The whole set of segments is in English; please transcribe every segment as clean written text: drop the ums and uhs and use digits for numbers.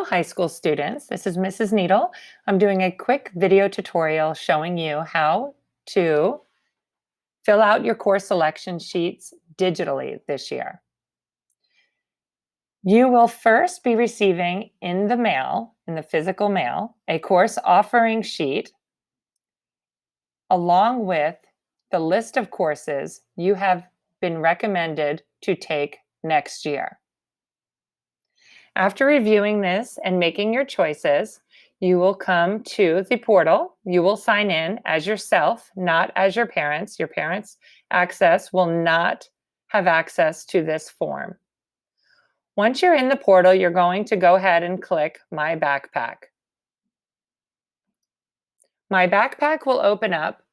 High school students, this is Mrs. Needle. I'm doing a quick video tutorial showing you how to fill out your course selection sheets digitally this year. You will first be receiving in the mail, in the physical mail, a course offering sheet along with the list of courses you have been recommended to take next year. After reviewing this and making your choices, you will come to the portal. You will sign in as yourself, not as your parents. Your parents' access will not have access to this form. Once you're in the portal, you're going to go ahead and click My Backpack. My Backpack will open up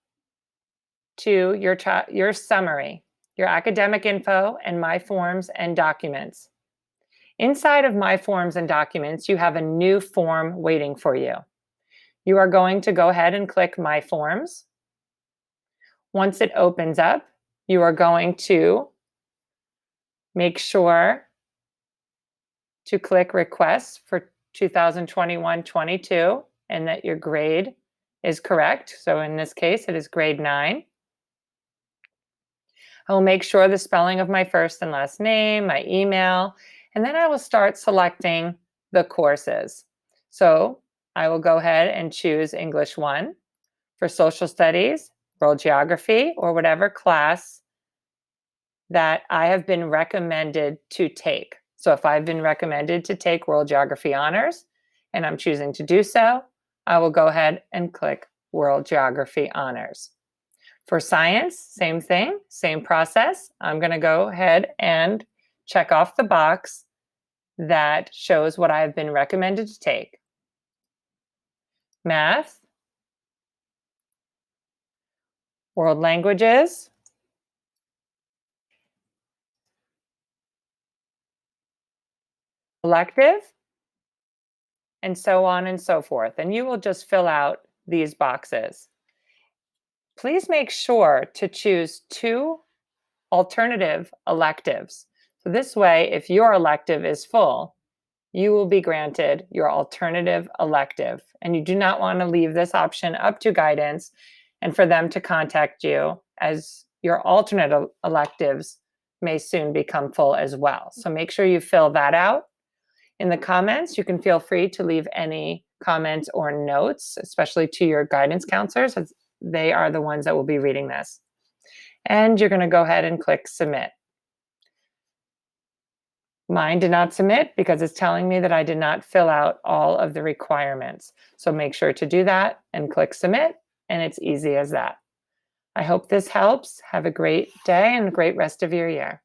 to your summary, your academic info, and My Forms and Documents. Inside of My Forms and Documents, you have a new form waiting for you. You are going to go ahead and click My Forms. Once it opens up, you are going to make sure to click Request for 2021-22 and that your grade is correct. So in this case, it is grade 9. I will make sure the spelling of my first and last name, my email, and then I will start selecting the courses. So I will go ahead and choose English 1 for social studies, world geography, or whatever class that I have been recommended to take. So if I've been recommended to take world geography honors and I'm choosing to do so, I will go ahead and click world geography honors. For science, same thing, same process. I'm going to go ahead and check off the box that shows what I have been recommended to take. Math, world languages, elective, and so on and so forth. And you will just fill out these boxes. Please make sure to choose 2 alternative electives. So this way, if your elective is full, you will be granted your alternative elective. And you do not want to leave this option up to guidance and for them to contact you, as your alternate electives may soon become full as well. So make sure you fill that out. In the comments, you can feel free to leave any comments or notes, especially to your guidance counselors, as they are the ones that will be reading this. And you're going to go ahead and click Submit. Mine did not submit because it's telling me that I did not fill out all of the requirements. So make sure to do that and click Submit, and it's easy as that. I hope this helps. Have a great day and a great rest of your year.